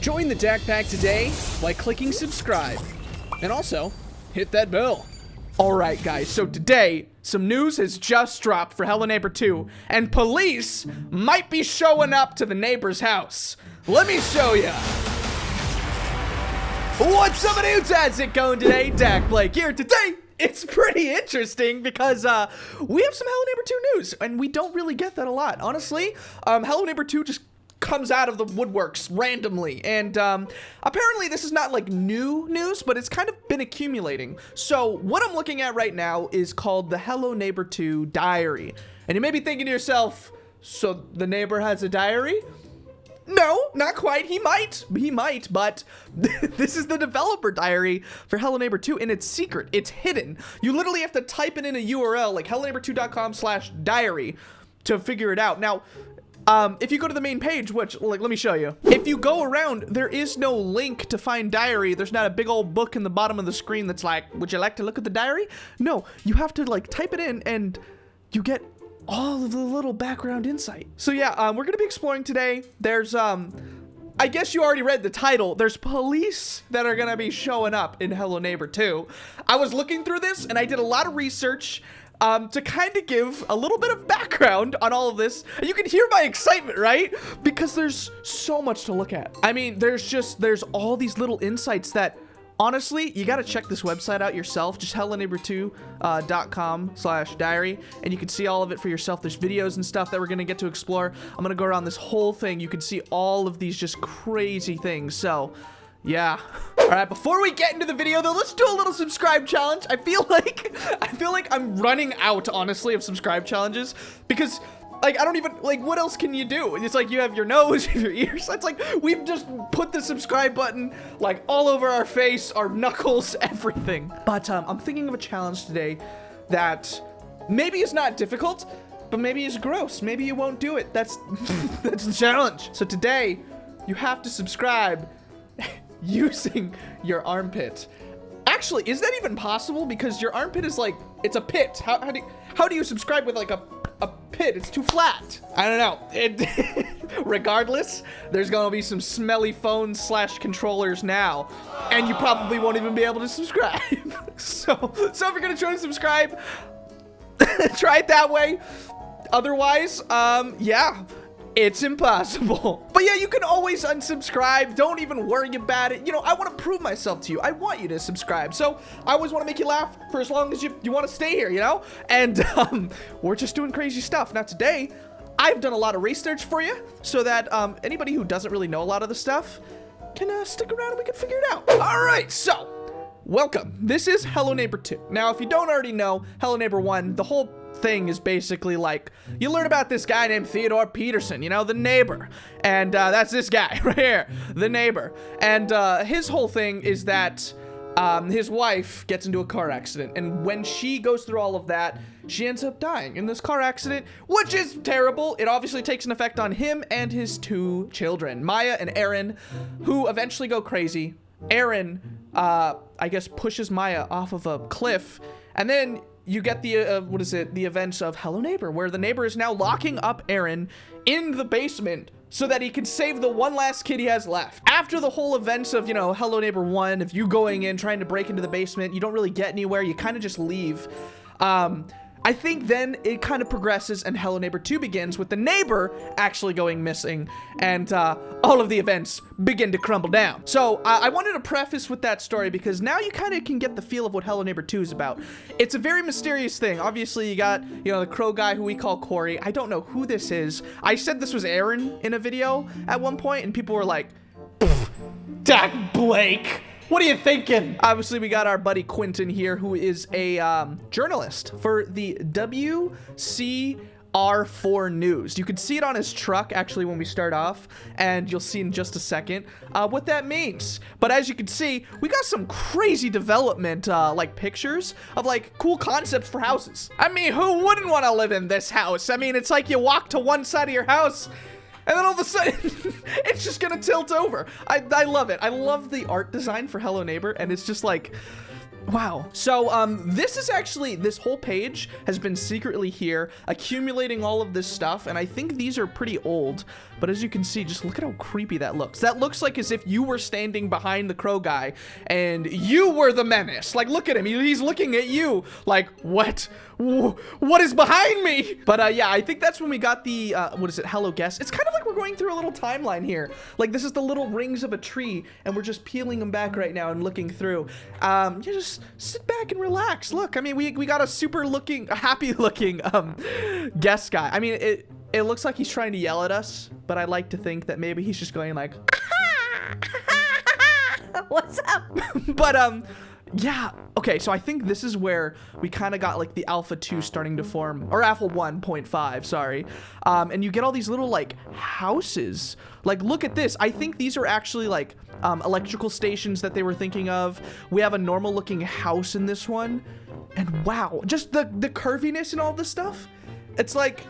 Join the dakblake today by clicking subscribe. And also, hit that bell. Alright guys, so today, some news has just dropped for Hello Neighbor 2, and police might be showing up to the neighbor's house. Let me show ya. What's up, dudes? How's it going today? dakblake here. Today, it's pretty interesting because we have some Hello Neighbor 2 news, and we don't really get that a lot. Honestly, Hello Neighbor 2 just comes out of the woodworks randomly, and apparently this is not like new news, but it's kind of been accumulating. So what I'm looking at right now is called the Hello Neighbor 2 diary, and you may be thinking to yourself, so the neighbor has a diary? No, not quite. He might, but this is the developer diary for Hello Neighbor 2, and it's secret. It's hidden. You literally have to type it in a URL like helloneighbor2.com/diary to figure it out. Now, if you go to the main page, which, like, let me show you. If you go around, there is no link to find diary. There's not a big old book in the bottom of the screen that's like, would you like to look at the diary? No, you have to, like, type it in, and you get all of the little background insight. So yeah, we're gonna be exploring today. There's, I guess you already read the title. There's police that are gonna be showing up in Hello Neighbor 2. I was looking through this, and I did a lot of research to kind of give a little bit of background on all of this. And you can hear my excitement, right? Because there's so much to look at. I mean, there's all these little insights that, honestly, you gotta check this website out yourself. Just helloneighbor2.com/diary, and you can see all of it for yourself. There's videos and stuff that we're gonna get to explore. I'm gonna go around this whole thing. You can see all of these just crazy things. So yeah. All right, before we get into the video though, let's do a little subscribe challenge. I feel like I'm running out, honestly, of subscribe challenges, because, like, I don't even, like, what else can you do? It's like you have your nose, your ears. It's like we've just put the subscribe button, like, all over our face, our knuckles, everything. But I'm thinking of a challenge today that maybe is not difficult, but maybe is gross. Maybe you won't do it. That's that's the challenge. So today, you have to subscribe using your armpit. Actually, is that even possible? Because your armpit is like, it's a pit. How do you subscribe with like a pit? It's too flat. I don't know. Regardless, there's gonna be some smelly phones / controllers now, and you probably won't even be able to subscribe. so if you're gonna try to subscribe, try it that way. Otherwise, yeah, it's impossible. But yeah, you can always unsubscribe. Don't even worry about it. You know, I want to prove myself to you. I want you to subscribe. So I always want to make you laugh for as long as you want to stay here, you know? And we're just doing crazy stuff. Now today, I've done a lot of research for you so that anybody who doesn't really know a lot of the stuff can stick around and we can figure it out. All right, so welcome. This is Hello Neighbor 2. Now, if you don't already know, Hello Neighbor 1, the whole thing is basically like, you learn about this guy named Theodore Peterson, you know, the neighbor. And that's this guy right here, the neighbor. And his whole thing is that his wife gets into a car accident. And when she goes through all of that, she ends up dying in this car accident, which is terrible. It obviously takes an effect on him and his 2 children, Maya and Aaron, who eventually go crazy. Aaron, I guess, pushes Maya off of a cliff, and then you get the, the events of Hello Neighbor, where the neighbor is now locking up Aaron in the basement so that he can save the one last kid he has left. After the whole events of, you know, Hello Neighbor 1, of you going in, trying to break into the basement, you don't really get anywhere, you kind of just leave. I think then it kind of progresses and Hello Neighbor 2 begins with the neighbor actually going missing, and all of the events begin to crumble down. So I wanted to preface with that story because now you kind of can get the feel of what Hello Neighbor 2 is about. It's a very mysterious thing. Obviously, you got, you know, the crow guy who we call Corey. I don't know who this is. I said this was Aaron in a video at one point, and people were like, dakblake. What are you thinking? Obviously, we got our buddy Quentin here, who is a journalist for the WCR4 News. You can see it on his truck, actually, when we start off, and you'll see in just a second what that means. But as you can see, we got some crazy development, like pictures of like cool concepts for houses. I mean, who wouldn't want to live in this house? I mean, it's like you walk to one side of your house, and then all of a sudden, it's just gonna tilt over. I love it. I love the art design for Hello Neighbor, and it's just like, Wow. So, this is actually, this whole page has been secretly here, accumulating all of this stuff, and I think these are pretty old, but as you can see, just look at how creepy that looks. That looks like as if you were standing behind the crow guy, and you were the menace. Like, look at him. He's looking at you like, what? What is behind me? But, yeah, I think that's when we got the, what is it, Hello Guest. It's kind of like we're going through a little timeline here. Like, this is the little rings of a tree, and we're just peeling them back right now and looking through. Yeah, just sit back and relax. Look, I mean, we got a happy looking guest guy. I mean, it looks like he's trying to yell at us, but I like to think that maybe he's just going like, what's up? But yeah, okay, so I think this is where we kind of got like the Alpha 2 starting to form, or Alpha 1.5, sorry. And you get all these little like houses. Like, look at this. I think these are actually like electrical stations that they were thinking of. We have a normal looking house in this one. And wow, just the curviness and all this stuff. It's like,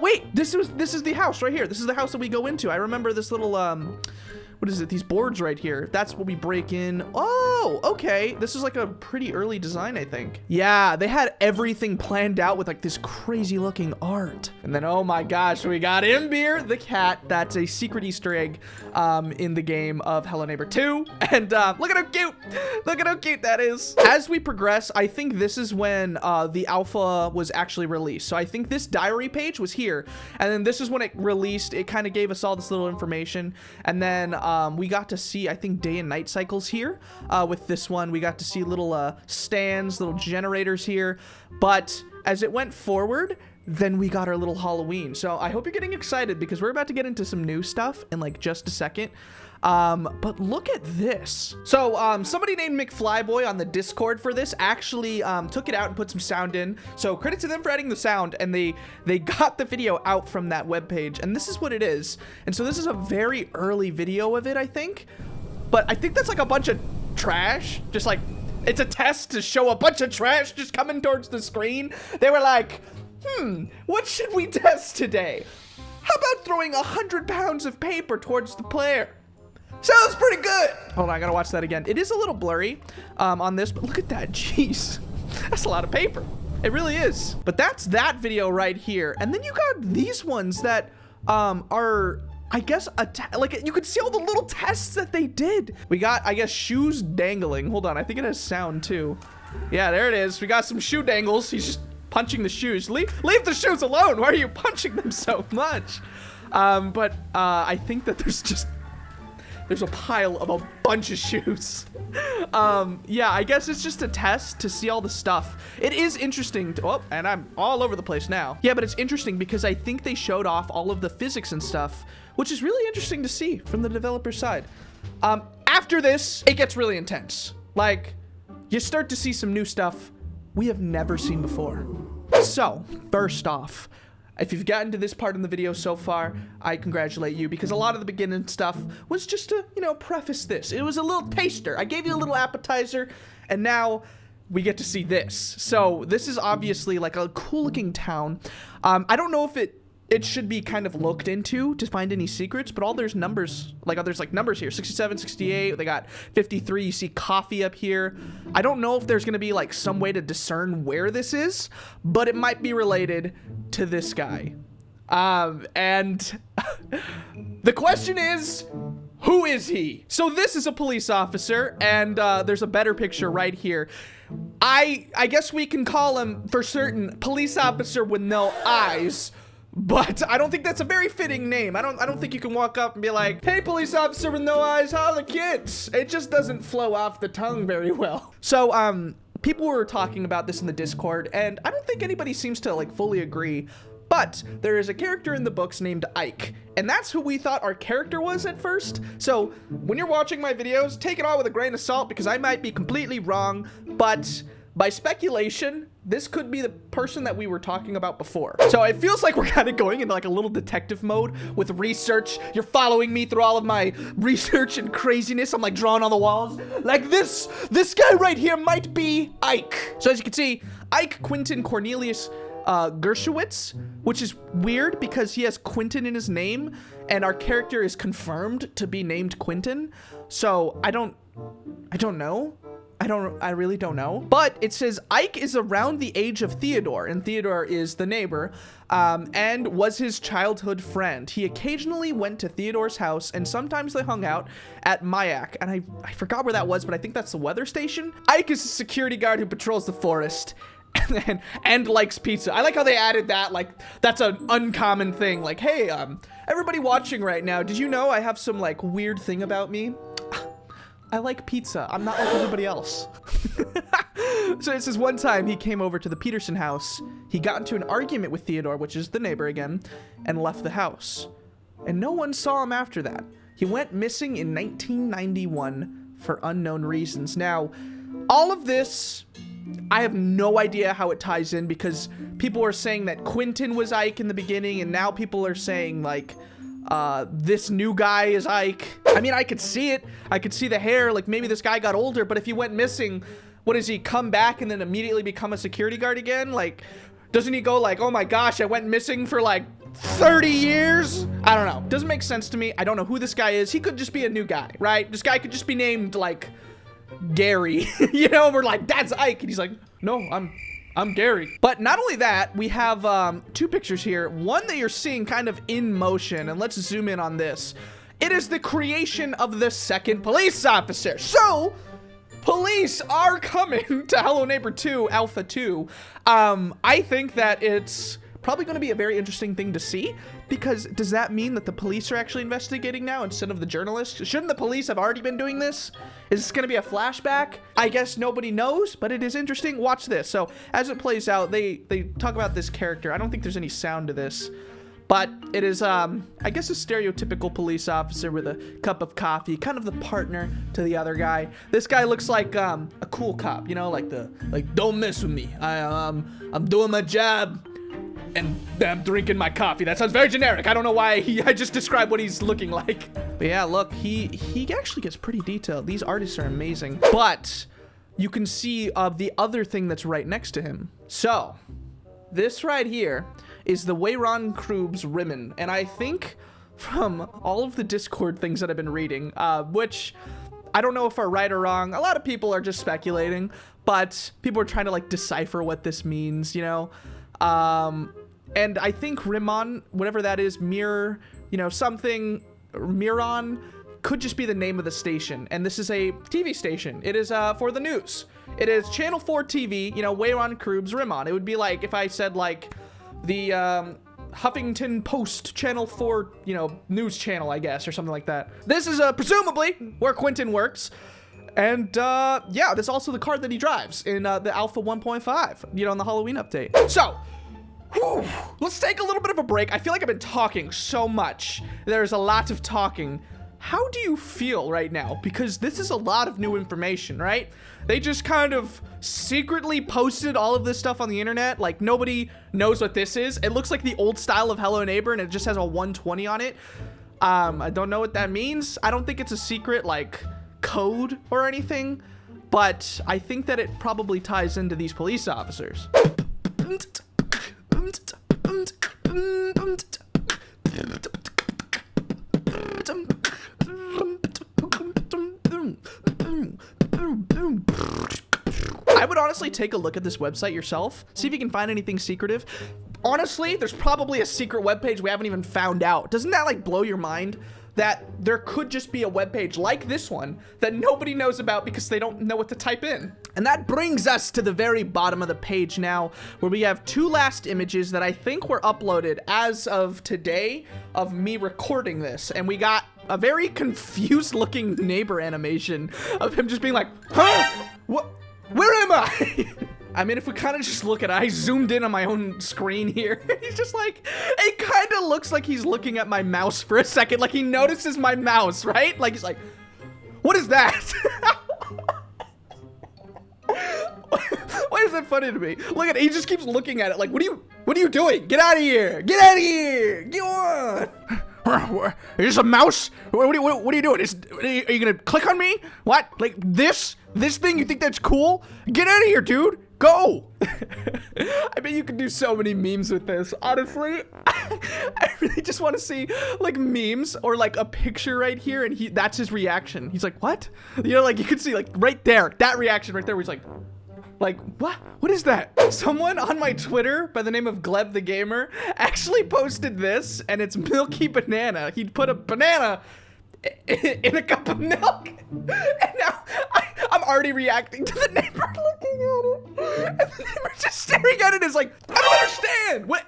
wait, this is the house right here. This is the house that we go into. I remember this little, what is it? These boards right here. That's what we break in. Oh, okay. This is like a pretty early design, I think. Yeah, they had everything planned out with like this crazy looking art. And then, oh my gosh, we got Imbir the cat. That's a secret Easter egg in the game of Hello Neighbor 2. And look at how cute. Look at how cute that is. As we progress, I think this is when the alpha was actually released. So I think this diary page was here. And then this is when it released. It kind of gave us all this little information. And then we got to see, I think, day and night cycles here. With this one, we got to see little stands, little generators here. But as it went forward, then we got our little Halloween. So I hope you're getting excited because we're about to get into some new stuff in like just a second. But look at this. So somebody named McFlyboy on the Discord for this actually took it out and put some sound in. So credit to them for adding the sound, and they got the video out from that webpage, and this is what it is. And so this is a very early video of it, I think. But I think that's like a bunch of trash. Just like, it's a test to show a bunch of trash just coming towards the screen. They were like, what should we test today? How about throwing 100 pounds of paper towards the player? Sounds pretty good. Hold on, I gotta watch that again. It is a little blurry on this, but look at that. Jeez, that's a lot of paper. It really is. But that's that video right here. And then you got these ones that are, I guess, like you could see all the little tests that they did. We got, I guess, shoes dangling. Hold on, I think it has sound too. Yeah, there it is. We got some shoe dangles. He's just punching the shoes. Leave the shoes alone. Why are you punching them so much? But I think that there's a pile of a bunch of shoes. Yeah, I guess it's just a test to see all the stuff. It is interesting to, oh, and I'm all over the place now. Yeah, but it's interesting because I think they showed off all of the physics and stuff, which is really interesting to see from the developer's side. After this, it gets really intense. Like, you start to see some new stuff we have never seen before. So, first off, if you've gotten to this part in the video so far, I congratulate you, because a lot of the beginning stuff was just to, you know, preface this. It was a little taster. I gave you a little appetizer, and now we get to see this. So this is obviously like a cool looking town. I don't know if it should be kind of looked into to find any secrets, but there's numbers, like there's like numbers here, 67, 68, they got 53, you see coffee up here. I don't know if there's gonna be like some way to discern where this is, but it might be related to this guy. And the question is, who is he? So this is a police officer, and there's a better picture right here. I guess we can call him, for certain, police officer with no eyes. But I don't think that's a very fitting name. I don't think you can walk up and be like, hey, police officer with no eyes, how are the kids? It just doesn't flow off the tongue very well. So, people were talking about this in the Discord, and I don't think anybody seems to like fully agree. But there is a character in the books named Ike, and that's who we thought our character was at first. So when you're watching my videos, take it all with a grain of salt, because I might be completely wrong, but by speculation, this could be the person that we were talking about before. So it feels like we're kind of going into like a little detective mode with research. You're following me through all of my research and craziness. I'm like drawing on the walls. Like this guy right here might be Ike. So as you can see, Ike Quentin Cornelius Gershowitz, which is weird because he has Quentin in his name, and our character is confirmed to be named Quentin. So I don't know. I I really don't know. But it says Ike is around the age of Theodore, and Theodore is the neighbor, and was his childhood friend. He occasionally went to Theodore's house, and sometimes they hung out at Mayak. And I forgot where that was, but I think that's the weather station. Ike is a security guard who patrols the forest. And likes pizza. I like how they added that, like, that's an uncommon thing. Like, hey, everybody watching right now, did you know I have some, like, weird thing about me? I like pizza. I'm not like everybody else. So it says one time he came over to the Peterson house. He got into an argument with Theodore, which is the neighbor again, and left the house. And no one saw him after that. He went missing in 1991 for unknown reasons. Now, all of this, I have no idea how it ties in, because people are saying that Quentin was Ike in the beginning, and now people are saying, like, this new guy is Ike. I mean, I could see it. I could see the hair. Like, maybe this guy got older, but if he went missing, what does he come back and then immediately become a security guard again? Like, doesn't he go like, oh my gosh, I went missing for like 30 years? I don't know. Doesn't make sense to me. I don't know who this guy is. He could just be a new guy, right? This guy could just be named like Gary, you know, we're like, that's Ike. And he's like, no, I'm Gary. But not only that, we have two pictures here. One that you're seeing kind of in motion, and let's zoom in on this. It is the creation of the second police officer. So, police are coming to Hello Neighbor 2, Alpha 2. I think that it's probably going to be a very interesting thing to see, because does that mean that the police are actually investigating now instead of the journalists? Shouldn't the police have already been doing this? Is this going to be a flashback? I guess nobody knows, but it is interesting. Watch this. So as it plays out, they talk about this character. I don't think there's any sound to this, but it is, I guess, a stereotypical police officer with a cup of coffee, kind of the partner to the other guy. This guy looks like a cool cop, you know, like don't mess with me. I'm doing my job. And I'm drinking my coffee. That sounds very generic. I don't know why I just described what he's looking like. But yeah, look, he actually gets pretty detailed. These artists are amazing. But you can see the other thing that's right next to him. So this right here is the Weyron Krub's Rimmon. And I think from all of the Discord things that I've been reading, which I don't know if are right or wrong. A lot of people are just speculating, but people are trying to like decipher what this means, you know? And I think Rimmon, whatever that is, mirror, you know, something, Miron, could just be the name of the station. And this is a TV station. It is for the news. It is Channel 4 TV, you know, Weyron Krub's Rimmon. It would be like if I said like the Huffington Post Channel 4, you know, news channel, I guess, or something like that. This is presumably where Quentin works. And yeah, this is also the car that he drives in the Alpha 1.5, you know, in the Halloween update. So, whew, let's take a little bit of a break. I feel like I've been talking so much. There's a lot of talking. How do you feel right now? Because this is a lot of new information, right? They just kind of secretly posted all of this stuff on the internet. Like, nobody knows what this is. It looks like the old style of Hello Neighbor, and it just has a 120 on it. I don't know what that means. I don't think it's a secret, like, code or anything, but I think that it probably ties into these police officers. I would honestly take a look at this website yourself, see if you can find anything secretive. Honestly, there's probably a secret webpage we haven't even found out. Doesn't that like blow your mind? That there could just be a webpage like this one that nobody knows about because they don't know what to type in. And that brings us to the very bottom of the page now, where we have two last images that I think were uploaded as of today of me recording this. And we got a very confused looking neighbor animation of him just being like, huh? What? Where am I? I mean, if we kind of just look at it, I zoomed in on my own screen here. He's just like, it kind of looks like he's looking at my mouse for a second. Like he notices my mouse, right? Like he's like, what is that? Why is that funny to me? Look at it. He just keeps looking at it. Like, what are you doing? Get out of here. Get out of here. Get on. Is this a mouse? What are you doing? Are you gonna click on me? What? Like this thing? You think that's cool? Get out of here, dude. Go! I mean, you could do so many memes with this. Honestly, I really just want to see like memes or like a picture right here, and that's his reaction. He's like, what? You know, like you could see like right there, that reaction right there where he's like, what? What is that? Someone on my Twitter by the name of Gleb the Gamer actually posted this, and it's Milky Banana. He'd put a banana in a cup of milk, and now I'm already reacting to the neighbor looking at it, and the neighbor just staring at it is like, I don't understand. What?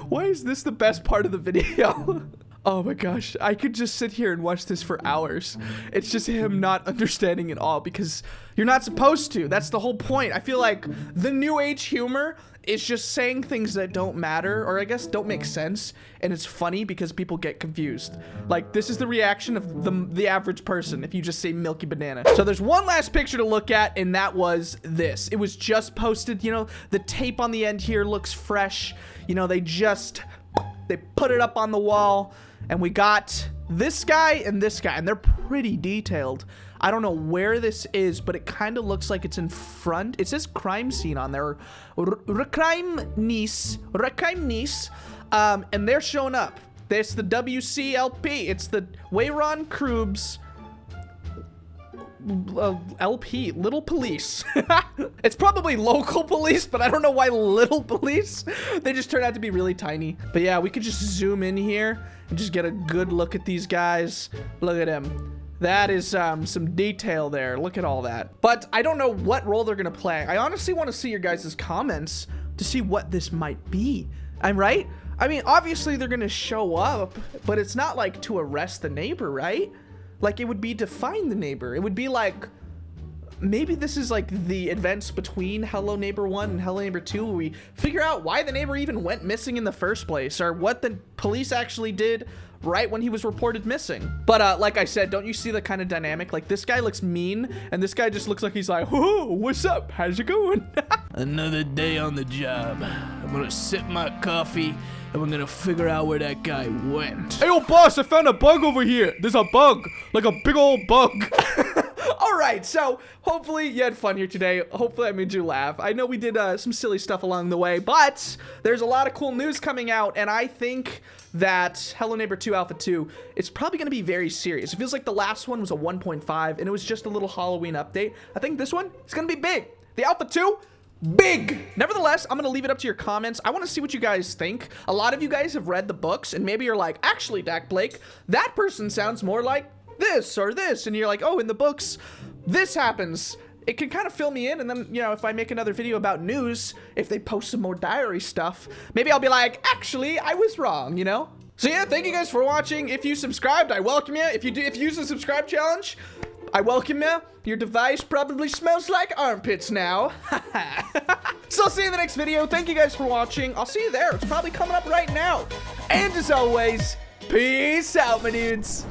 Why is this the best part of the video? Oh my gosh, I could just sit here and watch this for hours. It's just him not understanding it all because you're not supposed to. That's the whole point. I feel like the new age humor is just saying things that don't matter, or I guess don't make sense, and it's funny because people get confused. Like, this is the reaction of the average person if you just say Milky Banana. So there's one last picture to look at, and that was this. It was just posted, you know, the tape on the end here looks fresh. You know, they put it up on the wall, and we got this guy, and they're pretty detailed. I don't know where this is, but it kind of looks like it's in front. It says crime scene on there. Crime Nice. And they're showing up. There's the WCLP. It's the Wayron Krubs LP, Little Police. It's probably local police, but I don't know why little police. They just turn out to be really tiny. But yeah, we could just zoom in here and just get a good look at these guys. Look at him. That is some detail there. Look at all that. But I don't know what role they're gonna play. I honestly want to see your guys' comments to see what this might be. I'm right? I mean, obviously they're gonna show up, but it's not like to arrest the neighbor, right? Like, it would be to find the neighbor. It would be like, maybe this is like the events between Hello Neighbor 1 and Hello Neighbor 2, where we figure out why the neighbor even went missing in the first place, or what the police actually did right when he was reported missing. But like I said, don't you see the kind of dynamic? Like, this guy looks mean, and this guy just looks like he's like, whoa, what's up? How's it going? Another day on the job. I'm gonna sip my coffee, and we're gonna figure out where that guy went. Hey, yo, boss, I found a bug over here. There's a bug, like a big old bug. All right, so hopefully you had fun here today. Hopefully I made you laugh. I know we did some silly stuff along the way, but there's a lot of cool news coming out, and I think that Hello Neighbor 2 Alpha 2, it's probably going to be very serious. It feels like the last one was a 1.5, and it was just a little Halloween update. I think this one is going to be big. The Alpha 2, big. Nevertheless, I'm gonna leave it up to your comments. I want to see what you guys think. A lot of you guys have read the books, and maybe you're like, actually, dakblake, that person sounds more like this or this, and you're like, oh, in the books this happens. It can kind of fill me in, and then, you know, if I make another video about news, if they post some more diary stuff, maybe I'll be like, actually, I was wrong, you know? So yeah, thank you guys for watching. If you subscribed, I welcome you. If you use the subscribe challenge, I welcome you. Your device probably smells like armpits now. So I'll see you in the next video. Thank you guys for watching. I'll see you there. It's probably coming up right now. And as always, peace out, my dudes.